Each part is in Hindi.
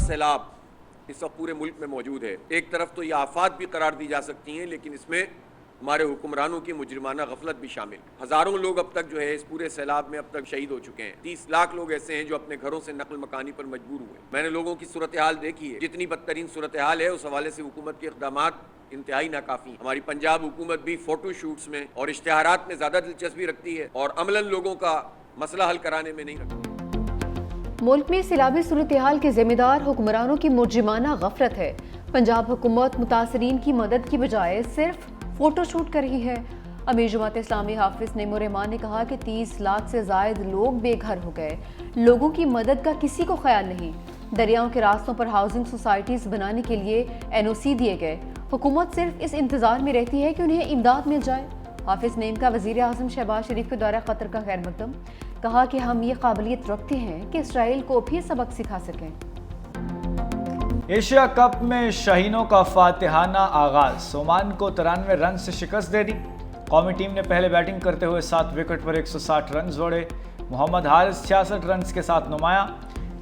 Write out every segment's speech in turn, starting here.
सैलाब इस वक्त पूरे मुल्क में मौजूद है। एक तरफ तो ये आफात भी करार दी जा सकती हैं, लेकिन इसमें हमारे हुक्मरानों की मुजरिमाना गफलत भी शामिल। हज़ारों लोग अब तक जो है इस पूरे सैलाब में अब तक शहीद हो चुके हैं। 30 लाख लोग ऐसे हैं जो अपने घरों से नकल मकानी पर मजबूर हुए। मैंने लोगों की सूरत हाल देखी है, जितनी बदतरीन सूरत हाल है उस हवाले से हुकूमत के इक़दामात इंतहाई नाकाफी। हमारी पंजाब हुकूमत भी फोटो शूट्स में और इश्तिहारात में ज़्यादा दिलचस्पी रखती है और अमलन लोगों का मसला हल कराने में नहीं रखती। मुल्क में सैलाबी सूरत हाल के जिम्मेदार हुक्मरानों की मुजरिमाना गफलत है। पंजाब हुकूमत मुतासरीन की मदद की बजाय सिर्फ फोटो शूट कर रही है। अमीर जमात इस्लामी हाफिज नईमुर रहमान ने कहा कि 30 लाख से जायद लोग बेघर हो गए। लोगों की मदद का किसी को ख्याल नहीं। दरियाओं के रास्तों पर हाउसिंग सोसाइटीज बनाने के लिए NOC दिए गए। हुकूमत सिर्फ इस इंतजार में रहती है कि उन्हें इमदाद मिल जाए। हाफिज नईम का वज़ीर आज़म शहबाज शरीफ के दौरा क़तर का खैर मकदम। कहा कि हम ये काबिलियत रखते हैं कि इसराइल को भी सबक सिखा सकें। एशिया कप में शाहीनों का फातिहाना आगाज, ओमान को 93 रन से शिकस्त दे दी। कौमी टीम ने पहले बैटिंग करते हुए 7 विकेट पर 160 रन जोड़े। मोहम्मद हारिस 66 रन के साथ नुमाया।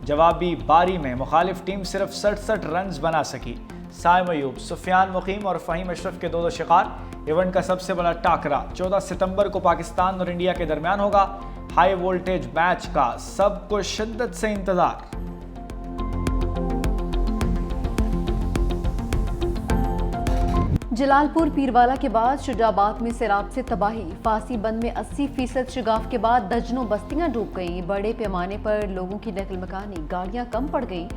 जवाबी बारी में मुखालिफ टीम सिर्फ 67 रन बना सकी। साइम अयूब, सुफियान मुकीम और फ़हीम अशरफ के दो शिकार। इवेंट का सबसे बड़ा टाकरा 14 सितंबर को पाकिस्तान और इंडिया के दरमियान होगा। हाई वोल्टेज मैच का सबको शिद्दत से इंतजार। जलालपुर पीरवाला के बाद शुजाबाद में सैलाब से तबाही। फांसी बंद में 80% शिगाफ के बाद दर्जनों बस्तियां डूब गईं। बड़े पैमाने पर लोगों की नकल मकानी, गाड़ियां कम पड़ गईं।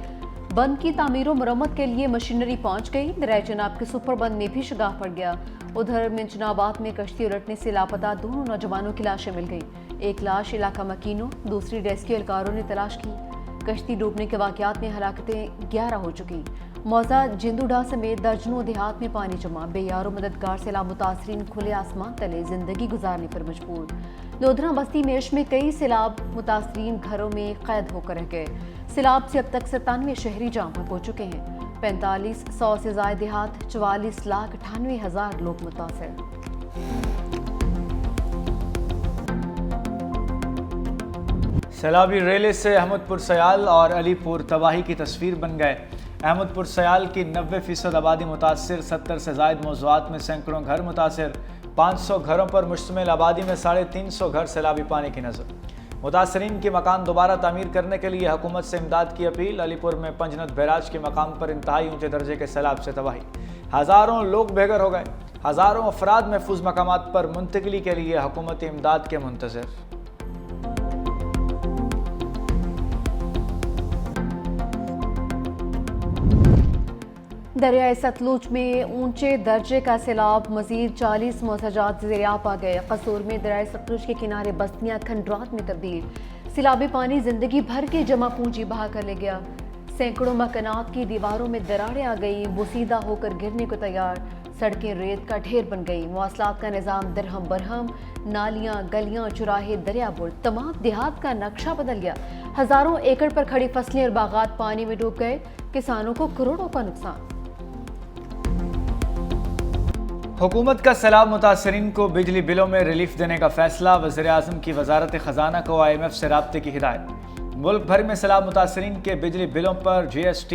बंद की तामीर और मरम्मत के लिए मशीनरी पहुंच गई। दरिया चनाब के सुपर बंद में भी शिगाफ पड़ गया। उधर मिंचनाबाद में कश्ती उलटने से लापता 2 नौजवानों की लाशें मिल गई। एक लाश इलाका मकीनों, दूसरी रेस्क्यू एहलकारों ने तलाश की। कश्ती डूबने के वाकयात में हलाकतें 11 हो चुकी। मौजा जिंदूडा समेत दर्जनों देहात में पानी जमा। बेयारो मददगार सैलाब मुतासरीन खुले आसमान तले जिंदगी गुजारने पर मजबूर। लोधरा बस्ती मेश में कई सैलाब मुतासरीन घरों में कैद होकर रह गए। सैलाब से अब तक 97 शहरी जाम हो चुके हैं। 4500 से ज्यादा देहात, 44,98,000 लोग मुतासर। सैलाबी रेले से अहमदपुर सयाल और अलीपुर तबाही की तस्वीर बन गए। अहमदपुर सयाल की 90% आबादी मुतासर, 70 से ज़ायद मौज़ूआत में सैकड़ों घर मुतासर। 500 घरों पर मुश्तमिल आबादी में 350 घर सैलाबी पानी की नज़र। मुतासरीन के मकान दोबारा तामीर करने के लिए हुकूमत से इमदाद की अपील। अलीपुर में पंजनत बैराज के मकाम पर इंतहाई ऊंचे दर्जे के सैलाब से तबाही। हज़ारों लोग बेघर हो गए। हज़ारों अफराद महफूज मकामात पर मुंतकली के लिए हुकूमती इमदाद के मुंतज़िर। दरियाए सतलुज में ऊंचे दर्जे का सैलाब, मजीद 40 मौसजात ज़ेर-ए-आब आ गए। कसूर में दरियाए सतलुज के किनारे बस्तियां खंडरात में तब्दील। सैलाबी पानी जिंदगी भर की जमा पूंजी बहा कर ले गया। सैकड़ों मकानात की दीवारों में दरारें आ गई, बोसीदा होकर गिरने को तैयार। सड़कें रेत का ढेर बन गई। मवासलात का निज़ाम दरहम बरहम। नालियाँ, गलियाँ, चुराहे, दरिया बुर्द, तमाम देहात का नक्शा बदल गया। हज़ारों एकड़ पर खड़ी फसलें और बागात पानी में डूब गए। किसानों को करोड़ों का नुकसान। हुकूमत का सैलाब मुतासरीन को बिजली बिलों में रिलीफ देने का फैसला। वज़ीर आज़म की वजारत ख़जाना को IMF से राब्ते की हिदायत। मुल्क भर में सैलाब मुतासरीन के बिजली बिलों पर GST,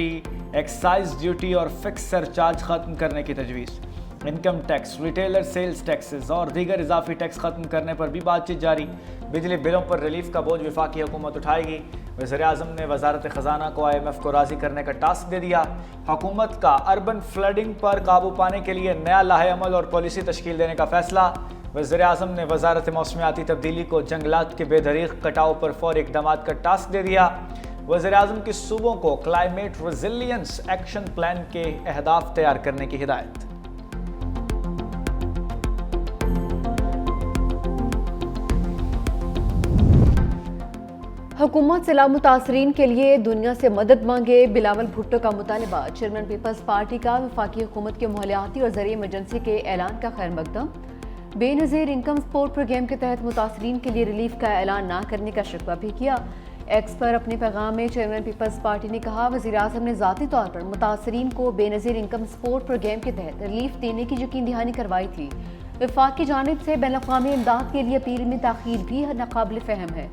एक्साइज ड्यूटी और फिक्स सरचार्ज खत्म करने की तजवीज़। Income tax, retailer sales taxes और दीगर इजाफी टैक्स खत्म करने पर भी बातचीत जारी। बिजली बिलों पर रिलीफ का बोझ वफाकी हुकूमत उठाएगी। वज़ीर आज़म ने वजारत ख़जाना को IMF को राज़ी करने का टास्क दे दिया। हुकूमत का अर्बन फ्लडिंग पर काबू पाने के लिए नया लाहे अमल और पॉलिसी तश्कील देने का फैसला। वज़ीर आज़म ने वजारत मौसमियाती तब्दीली को जंगलात के बेदरीग कटाव पर फौरी इक़दामात का टास्क दे दिया। वज़ीर आज़म की सूबों को क्लाइमेट रेजिलियंस एक्शन प्लान के अहदाफ तैयार करने की हिदायत। हुकूमत सैलाब मुतासरीन के लिए दुनिया से मदद मांगे। बिलावल भुट्टो का मुतालबा। चेयरमैन पीपल्स पार्टी का वफाकी हुकूमत के मालियाती और ज़रिए इमरजेंसी के ऐलान का खैर मकदम। बेनज़ीर इनकम सपोर्ट प्रोग्राम के तहत मुतासरीन के लिए रिलीफ का ऐलान ना करने का शिकवा भी किया। एक्स पर अपने पैगाम में चेयरमैन पीपल्स पार्टी ने कहा, वज़ीर आज़म ने ज़ाती तौर पर मुतासरीन को बेनज़ीर इनकम सपोर्ट प्रोग्राम के तहत रिलीफ देने की यकीन दहानी करवाई थी। वफाक की जानिब से बैनुल-अक़वामी इमदाद के लिए अपील में ताख़ीर भी नाक़ाबिल फ़हम है।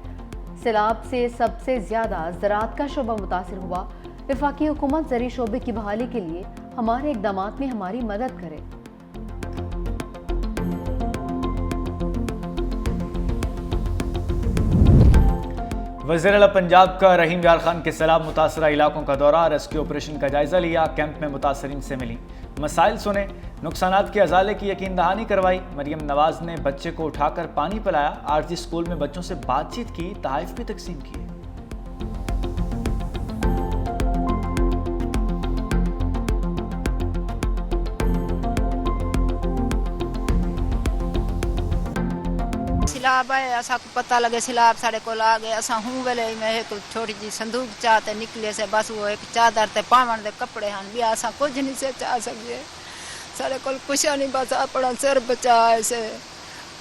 सैलाब से सबसे ज़्यादा ज़राअत का शोबा मुतासिर हुआ। वफाकी हुकूमत ज़री शोबे की बहाली के लिए हमारे इक़दामात में हमारी मदद करे। वज़ीर आला पंजाब का रहीम यार खान के सैलाब मुतासरा इलाकों का दौरा, रेस्क्यू ऑपरेशन का जायजा लिया, कैंप में मुतासरीन से मिली, मसाइल सुने, नुकसानात के अजाले की यकीन दहानी करवाई। मरियम नवाज ने बच्चे को उठाकर पानी पिलाया, आरजी स्कूल में बच्चों से बातचीत की, तहाइफ भी तकसीम किए। सिलाब है, असा को पता लगे सिलाब साढ़े को आ गए, असा हूँ वेले में एक छोटी जी संदूक चाहते निकले से बस वो एक चादर ते पावन दे कपड़े हैं भी असा कुछ नहीं से चाह सके, साढ़े को कुछ नहीं बस अपना सिर बचाए से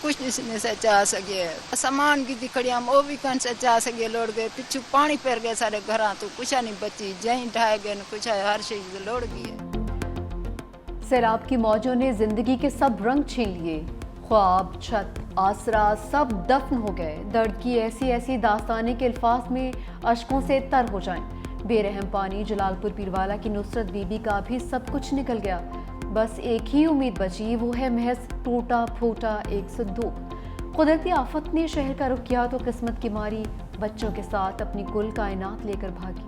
कुछ नहीं से चाह सके। सामान की दिखड़ी हम वो भी कौन से चाह सके, लोड़ गए पिछू पानी पैर गए सारे घर तो कुछ नहीं बची, जहीं ढाए गए कुछ हर चीज लोड़ गई है। सैलाब की मौजों ने जिंदगी के सब रंग छीन लिए, ख्वाब, छत, आसरा सब दफन हो गए। दर्द की ऐसी ऐसी दास्तानें के अल्फाज में अशकों से तर हो जाएं। बेरहम पानी जलालपुर पीरवाला की नुसरत बीबी का भी सब कुछ निकल गया, बस एक ही उम्मीद बची, वो है महज टूटा फूटा एक संदूक। कुदरती आफत ने शहर का रुख किया तो किस्मत की मारी बच्चों के साथ अपनी कुल कायनात लेकर भागी।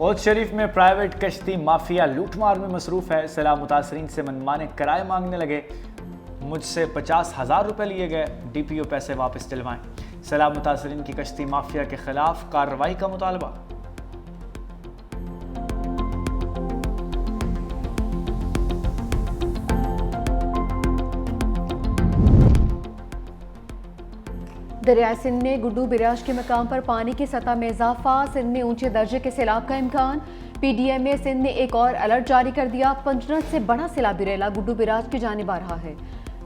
औध शरीफ में प्राइवेट कश्ती माफिया लूटमार में मसरूफ है। सैलाब मुतासरीन से मनमाने किराए मांगने लगे, मुझसे 50,000 रुपये लिए गए, DPO पैसे वापस दिलवाएं। सैलाब मुतासरीन की कश्ती माफिया के खिलाफ कार्रवाई का मुतालबा। दरिया सिंध में गुड्डू बिराज के मकाम पर पानी की सतह में इजाफा, सिंध में ऊंचे दर्जे के सैलाब का इम्कान। PDMA सिंध ने एक और अलर्ट जारी कर दिया, पंचनद से बड़ा सैलाबी रेला गुड्डू बिराज की जानिब आ रहा है।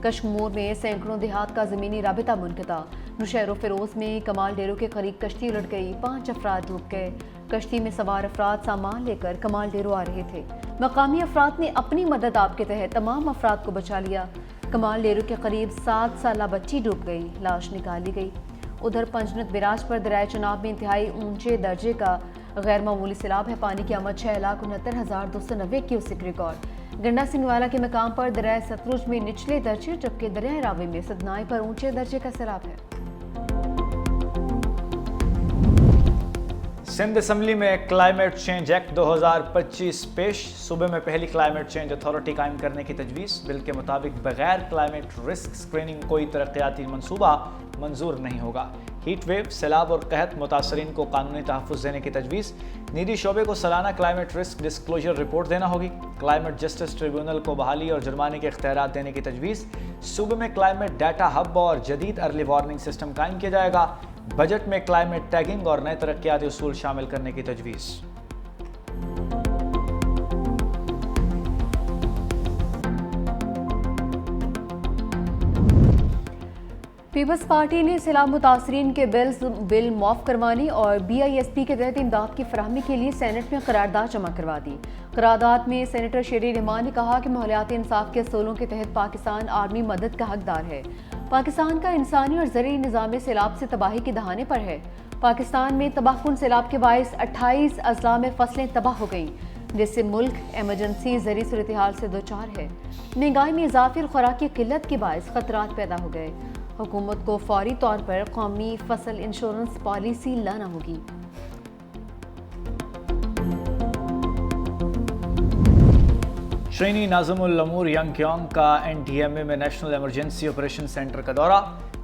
कश्मीर में सैकड़ों देहात का ज़मीनी राबिता मुनक़ता। नौशहर फिरोज में कमाल डेरो के करीब कश्ती उलट गई, 5 अफराद डूब गए। कश्ती में सवार अफराद सामान लेकर कमाल डेरो आ रहे थे। मकामी अफराद ने अपनी मदद आप के तहत तमाम अफराद को बचा लिया। कमाल डेरो के करीब 7 साला बच्ची डूब गई, लाश निकाली गई। उधर पंचनद बिराज पर दरिया चनाब में इंतहाई ऊंचे दर्जे का गैर मामूली सैलाब है। पानी की आमद 6,69,290 क्यूसेक रिकॉर्ड। गंडा सिंहवाला के मकाम पर दरिया सतलुज में निचले दर्जे, जबकि दरिया रावी में सदनाई पर ऊंचे दर्जे का सैलाब है। सिंध असम्बली में क्लाइमेट चेंज एक्ट 2025 पेश। सूबे में पहली क्लाइमेट चेंज अथॉरिटी कायम करने की तजवीज़। बिल के मुताबिक बगैर क्लाइमेट रिस्क स्क्रीनिंग कोई तरक्याती मनसूबा मंजूर नहीं होगा। हीट वेव, सैलाब और कहत मुतासरीन को कानूनी तहफ़्फ़ुज़ देने की तजवीज़। निजी शोबे को सालाना क्लाइमेट रिस्क डिस्क्लोजर रिपोर्ट देना होगी। क्लाइमेट जस्टिस ट्रिब्यूनल को बहाली और जुर्माने के इख्तियारात देने की तजवीज़। सूबे में क्लाइमेट डाटा हब और जदीद अर्ली वार्निंग सिस्टम कायम किया जाएगा। बजट में क्लाइमेट टैगिंग और नए तरक्याती उसूल शामिल करने की तजवीज़। पीपल्स पार्टी ने सैलाब मुतासरीन के बिल माफ करवाने और BISP के तहत इमदाद की फराहमी के लिए सेनेट में करारदाद जमा करवा दी। करारदाद में सेनेटर शेरी रहमान ने कहा कि माहौलियाती इंसाफ के असूलों के तहत पाकिस्तान आर्मी मदद का हकदार है। पाकिस्तान का इंसानी और ज़रूरी निज़ाम सैलाब से तबाही के दहाने पर है। पाकिस्तान में तबाहकुन सैलाब के बायस 28 अजला में फसलें तबाह हो गईं, जिससे मुल्क एमरजेंसी ज़रूरी सूरत हाल से दोचार है। महंगाई में इजाफे और खुराक की किल्लत के बायस खतरात पैदा हो गए। हुकूमत को फौरी तौर पर कौमी फसल इंश्योरेंस पॉलिसी लाना होगी। श्रीनी नाज़मुल अमूर यंगक्योंग का NDMA में नेशनल इमरजेंसी ऑपरेशन सेंटर का दौरा।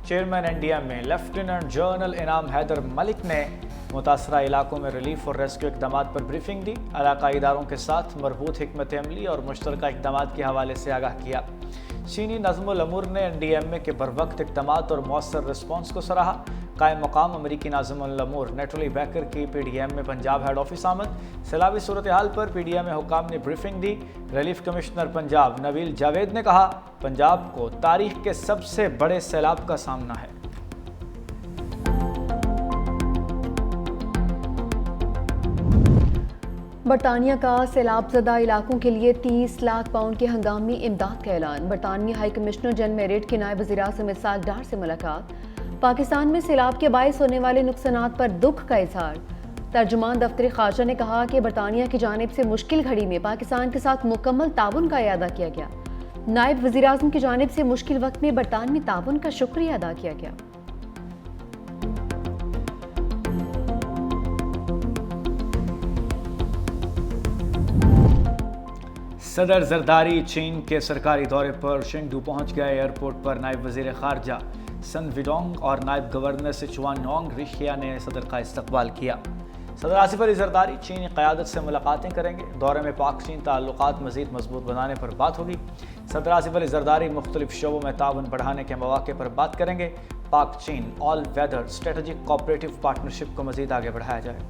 चेयरमैन NDMA लेफ्टिनेंट जनरल इनाम हैदर मलिक ने मुतासरा इलाकों में रिलीफ और रेस्क्यू इक़दाम पर ब्रीफिंग दी। इलाकाई इदारों के साथ मरबूत हिकमत अमली और मुश्तरका इक़दाम के हवाले से आगाह किया। चीनी नाज़मुल अमूर ने NDMA के बरवक्त इक़दाम और मौसर रिस्पॉन्स को सराहा। कायम मकाम अमरीकी नाज़मुल अमूर नेटली बैकर की PDMA पंजाब हेड ऑफिस आमद। सैलाबी सूरत हाल पर PDMA हुकाम ने ब्रीफिंग दी। रिलीफ कमिश्नर पंजाब नवील जावेद ने कहा, पंजाब को तारीख के सबसे बड़े सैलाब का सामना है। बरतानिया का सैलाबज़दा इलाकों के लिए 30 लाख पाउंड के हंगामी इमदाद का ऐलान। बरतानिया हाई कमिश्नर जन मेरिट के नायब वज़ीर आज़म इसहाक डार से मुलाकात। पाकिस्तान में सैलाब के बायस होने वाले नुकसानात पर दुख का इजहार। तर्जुमान दफ्तर खारजा ने कहा कि बरतानिया की जानिब से मुश्किल घड़ी में पाकिस्तान के साथ मुकम्मल ताउन का अदा किया गया। नायब वज़ीर आज़म की जानिब से मुश्किल वक्त में बरतानवी ताउन का शुक्रिया अदा किया गया। सदर जरदारी चीन के सरकारी दौरे पर शेंगडू पहुंच गए। एयरपोर्ट पर नायब वज़ीर खारजा सन विडोंग और नायब गवर्नर सिचुआनोंग रिशिया ने सदर का इस्तकबाल किया। सदर आसिफ अली जरदारी चीनी क़यादत से मुलाकातें करेंगे। दौरे में पाक चीन ताल्लुकात मज़ीद मजबूत बनाने पर बात होगी। सदर आसिफ अली जरदारी मुख्तलिफ शोबों में ताउन बढ़ाने के मौक़े पर बात करेंगे। पाक चीन all weather strategic cooperative partnership को मज़ीद आगे बढ़ाया जाए।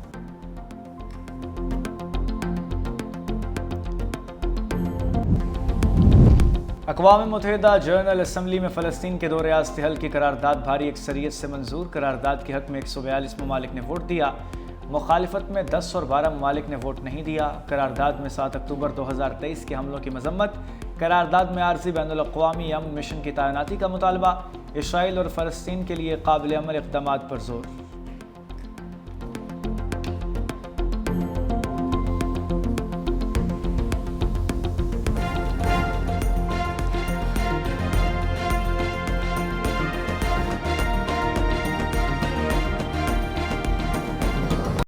अक़वाम मुत्तहिदा जनरल असम्बली में फ़लस्तीन के दो रियासती हल की करारदाद भारी अक्सरियत से मंजूर। करारदाद के हक़ में 142 ममालिक ने वोट दिया। मुखालिफत में 10 और 12 ममालिक ने वोट नहीं दिया। करारदाद में 7 अक्टूबर 2023 के हमलों की मजम्मत। करारदाद में आर्ज़ी बैनुल-अक़वामी अमन मिशन की तैनाती का मुतालबा। इसराइल और फ़लस्तीन के लिए काबिल अमल इक़दामात पर जोर।